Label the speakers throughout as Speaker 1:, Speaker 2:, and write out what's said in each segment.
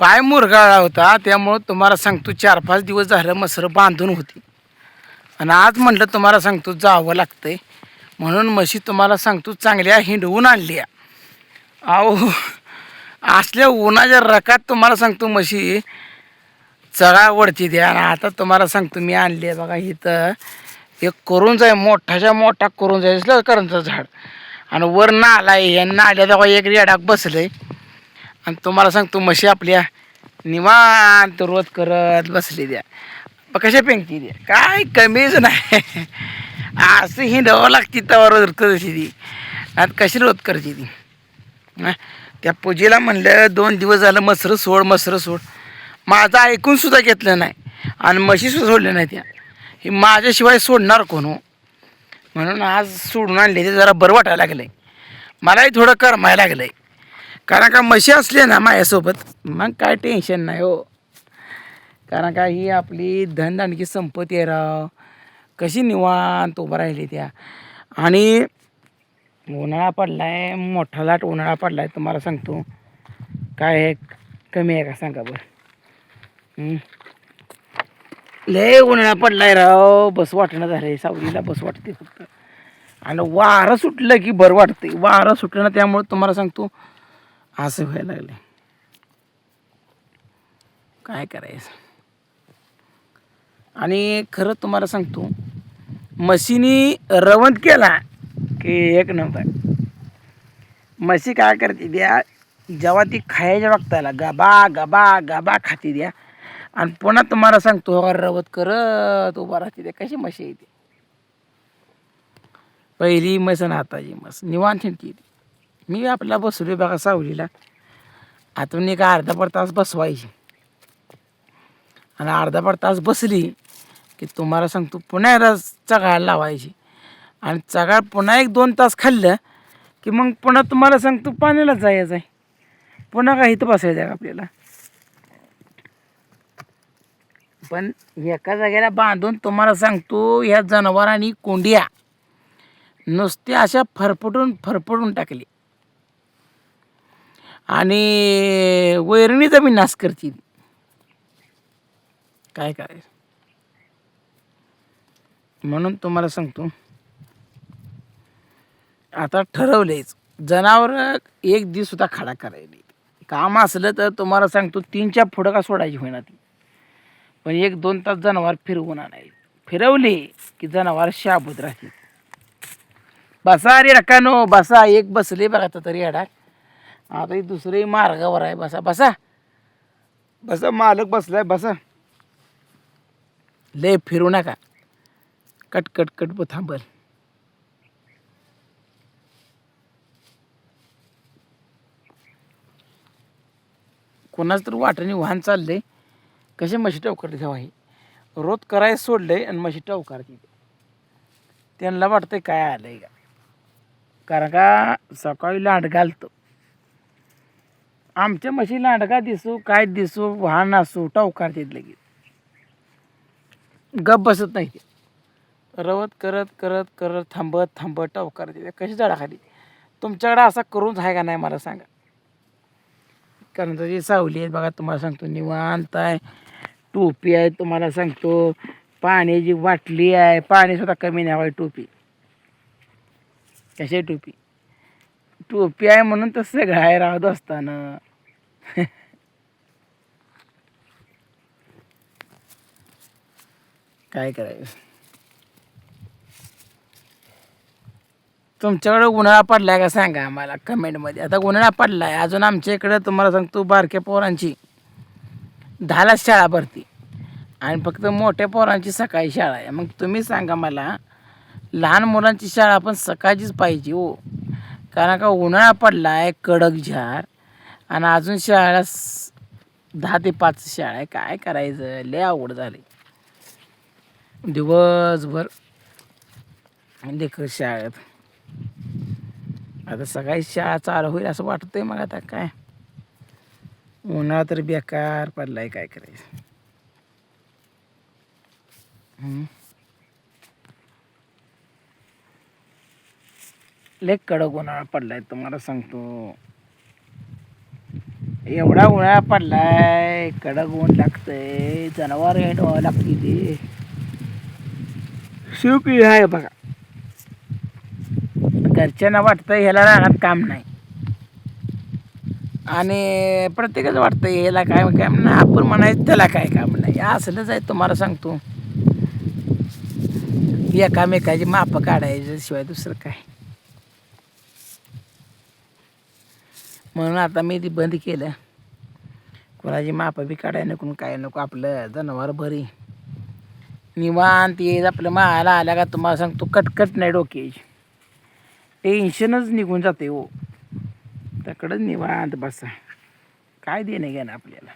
Speaker 1: पाय मुरगाळला होता, त्यामुळं तुम्हाला सांगतो 4-5 दिवस झालं मसरं बांधून होती. आणि आज म्हटलं तुम्हाला सांगतो जावं लागतंय, म्हणून म्हशी तुम्हाला सांगतो चांगल्या हिंडवून आणल्या. अहो, असल्या उन्हाच्या रकात तुम्हाला सांगतो म्हशी चढा वरती द्या. आणि आता तुम्हाला सांगतो मी आणली आहे बघा इथं एक करून जाय, मोठाच्या मोठा करून जाय करंचं झाड. आणि वर नाला आहे, या नाल्यात बघा एक रेडाक बसलंय. आणि तुम्हाला सांगतो म्हशी आपल्या निवांत रोज करत बसली द्या. कशा पेंगती द्या, काय कमीच नाही. असं हिंडवावं लागते तवा रोज कशी ती. आता कशी रोज करते ती. त्या पूजेला म्हणलं 2 दिवस झालं मसरं सोड मसरं सोड, माझं ऐकून सुद्धा घेतलं नाही. आणि म्हशी सुद्धा सोडल्या नाही त्या. ही माझ्याशिवाय सोडणार कोण हो. म्हणून आज सोडून आणले, ते जरा बरं वाटायला लागलं आहे. मलाही थोडं करमायला लागलं आहे. कारण का म्हशी असले ना माझ्यासोबत मग काय टेन्शन नाही हो. कारण का ही आपली धनदानकी संपत्ती आहे राव. कशी निवांत उभं राहिली त्या. आणि उन्हाळा पडला आहे, मोठा लाट उन्हाळा पडला आहे तुम्हाला सांगतो. काय आहे कमी आहे का सांगा बरं. लय उन्हाळा पडला आहे राव, बस वाटणं झालं आहे. सावलीला बस वाटते फक्त. आणि वारं सुटलं की बरं वाटते. वारं सुटलं ना त्यामुळे तुम्हाला सांगतो असं व्हायला लागलं. काय करायचं. आणि खरं तुम्हाला सांगतो म्हशीनी रवंत केला की एक नंबर. म्हशी काय करते द्या, जेव्हा ती खायच्या बघतायला गबा गबा गबा खाती द्या. आणि पुन्हा तुम्हाला सांगतो रवत करत उभा राहते द्या. कशी म्हशी येते पहिली म्हस आणि आताची म्हस निवांत हिंडती. मी आपल्याला बसलोय बघा सावलीला. आतून एक अर्धा-पाऊण तास बसवायची. आणि अर्धा-पाऊण तास बसली की तुम्हाला सांगतो पुन्हा एकदा चघायला लावायची. आणि चघाळ पुन्हा 1-2 तास खाल्लं की मग पुन्हा तुम्हाला सांगतो पाण्याला जायचं आहे. पुन्हा काय इथं बसायचं आहे आपल्याला. पण एका जागेला बांधून तुम्हाला सांगतो ह्या जनावरांनी कोंडिया नुसत्या अशा फरफडून टाकली. आणि वैरणीचा बी नाश करते. काय करायचं. म्हणून तुम्हाला सांगतो आता ठरवलेच जनावर एक दिवस सुद्धा खडा करायला. काम असलं तर तुम्हाला सांगतो 3च्या पुढं का सोडायची होईना ती. पण 1-2 तास जनावर फिरवून आणायची. फिरवली की जनावर शाबूत राहते. बसा रे रकानो बसा. एक बसले बघा तरी अडाक. आता ही दुसरी मार्गावर आहे. बसा बसा बसा, मालक बसलाय बसा. लय फिरू नका. कट थांबल. कोणाच तर वाटणी वाहन चाललंय. कसे म्हशी टवकारते तेव्हा हे रोज करायचं सोडलंय आणि म्हशी टवकारते. त्यांना वाटतंय काय आलंय का. कारण का सकाळी लांड घालतो. आमच्या म्हशी लांडगा दिसू काय दिसू वाहन असू टवकारते लगेच. गप बसत नाही ते. रवत करत थांबत टवकारते. कशी झाडाखाली. तुमच्याकडे असा करूनच आहे का नाही मला सांगा. कारण त्याची सावली आहे बघा तुम्हाला सांगतो निवांत आहे. टोपी आहे तुम्हाला सांगतो. पाण्याची बाटली आहे. पाणी सुद्धा कमी नाही हवं टोपी. कशी टोपी. टोपी आहे म्हणून तर सगळं आहे राहत असताना. काय करायचं. तुमच्याकडे उन्हाळा पडलाय का सांगा आम्हाला कमेंटमध्ये. आता उन्हाळा पडलाय अजून आमच्या इकडं तुम्हाला सांगतो बारक्या पोरांची 10ला शाळा भरती. आणि फक्त मोठ्या पोरांची सकाळी शाळा आहे. मग तुम्ही सांगा मला लहान मुलांची शाळा पण सकाळचीच पाहिजे हो. कारण का उन्हाळा पडला आहे कडक झार. आणि अजून शाळा 10 ते 5 शाळा आहे. काय करायचं लय अवघड झाले. दिवसभर लेकर शाळेत. आता सकाळी शाळा चालू होईल असं वाटतंय. मग आता काय उन्हाळा तर बेकार पडलाय. काय करायचं. लय कडक उन्हाळा पडलाय तुम्हाला सांगतो. एवढा उन्हाळा पडलाय, कडक ऊन लागतंय, जनावर हिंडवावं लागते ते सुख आहे बघा. घरच्यांना वाटतं ह्याला रानात काम नाही आणि प्रत्येकच वाटतं ह्याला काय काम नाही, आपण म्हणायचं त्याला काय काम नाही. असलंच आहे तुम्हाला सांगतो. एकामेकाची मापं काढायचं शिवाय दुसरं काय. म्हणून आता मी ती बंद केलं. कोणाची मापं बी काढायला नको काय नको, आपलं जनावर भरी निवांत येईल आपलं मायाला आल्या का. तुम्हाला सांगतो कटकट नाही डोक्याची, टेन्शनच निघून जाते हो. त्याकडं निवांत बसा, काय देणं घेणं आपल्याला.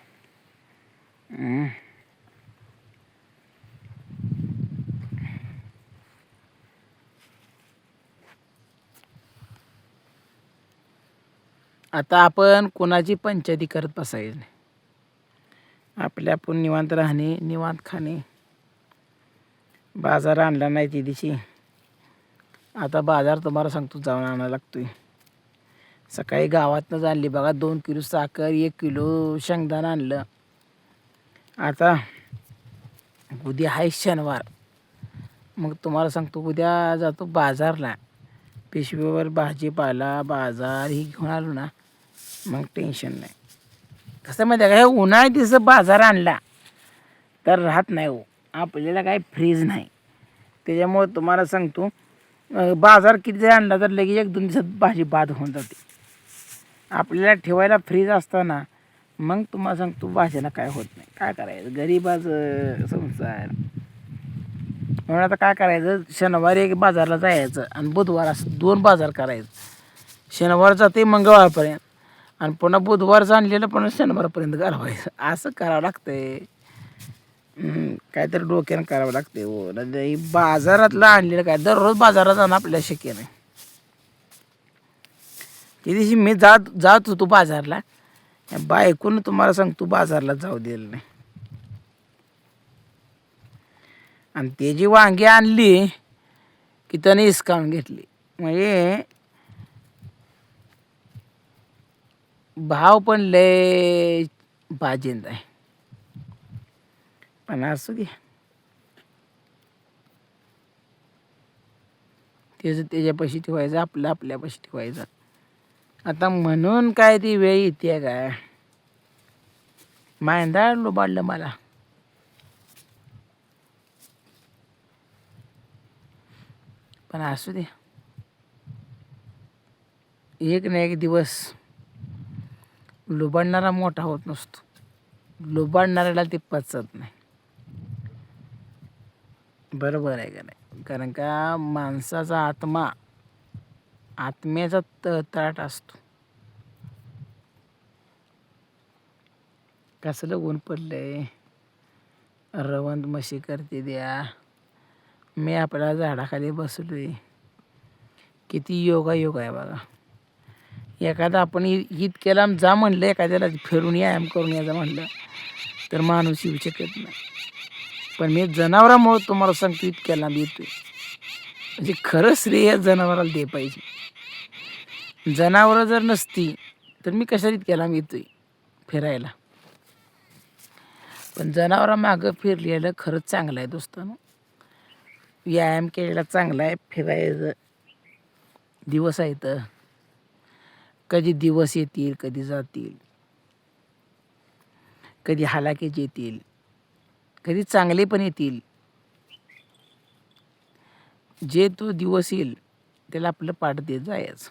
Speaker 1: आता आपण कोणाची पंचायती करत बसायची नाही. आपल्या आपण निवांत राहणे, निवांत खाणे. बाजार आणला नाही ती दिवशी, आता बाजार तुम्हाला सांगतो जाऊन आणायला लागतोय. सकाळी गावातनं आणली बघा 2 किलो साखर, 1 किलो शेंगदाणा आणलं. आता उद्या आहे शनिवार, मग तुम्हाला सांगतो उद्या जातो बाजारला. पिशवीवर भाजीपाला बाजार ही घेऊन आलो ना, मग टेन्शन नाही. कसं माहिती आहे का, हे उन्हाळ्यात दिवस बाजार आणला तर राहत नाही हो. आपल्याला काय फ्रीज नाही, त्याच्यामुळं तुम्हाला सांगतो बाजार किती जरी आणला तर लगेच 1-2 दिवसात भाजी बाद होऊन जाते. आपल्याला ठेवायला फ्रीज असताना मग तुम्हाला सांगतो भाज्याला काय होत नाही. काय करायचं, गरीबाच संसार. म्हणून आता काय करायचं, शनिवारी एक बाजारला जायचं आणि बुधवार असं 2 बाजार करायचं. शनिवार जाते मंगळवारपर्यंत आणि पुन्हा बुधवारचं आणलेलं पण शनिवारपर्यंत घालवायचं. असं करावं लागतंय. काहीतरी डोक्यानं करावं लागते हो. नाही बाजारातलं आणलेलं काय दररोज बाजारात जाणं आपल्याला शक्य नाही. त्या दिवशी मी जात होतो बाजारला, बायकोनं तुम्हाला सांगतो बाजारला जाऊ दिलं नाही. आणि ते जी वांगी आणली की त्याने हिसकावून घेतली. म्हणजे भाव पण लय बाजिंद आहे. पण असू दे, त्याचं त्याच्यापाशी ठेवायचं, आपलं आपल्यापाशी ठेवायचं. आता म्हणून काय ती वेळ येते काय, मांदाळ लुबाडलं मला. पण असू दे, एक ना एक दिवस लुबाडणारा मोठा होत नसतो, लुबाडणाऱ्याला ते पचत नाही. बरोबर आहे का नाही. कारण का माणसाचा आत्म्याचा तळतळाट असतो. कसलं ऊन पडलंय, रवंत म्हशी करते द्या, मी आपल्या झाडाखाली बसलोय. किती योगायोग आहे बघा. एखादा आपण इतक्याला जा म्हणलं, एखाद्याला फिरून व्यायाम करून यायचं म्हणलं तर माणूस येऊ शकत नाही. पण मी जनावरामुळं तुम्हाला सांगतो इतक्याला येतोय. म्हणजे खरं श्रेय जनावराला दे पाहिजे. जनावरं जर नसती तर मी कशाला इतक्याला येतोय फिरायला. पण जनावरामागं फिरलेलं खरंच चांगलं आहे दोस्तांनो. व्यायाम केलेला चांगला आहे. फिरायचं दिवस आहेत, कधी दिवस येतील कधी जातील, कधी हालाकीच येतील, कधी चांगले पण येतील. जे तो दिवस येईल त्याला आपलं पाठ देत जायचं.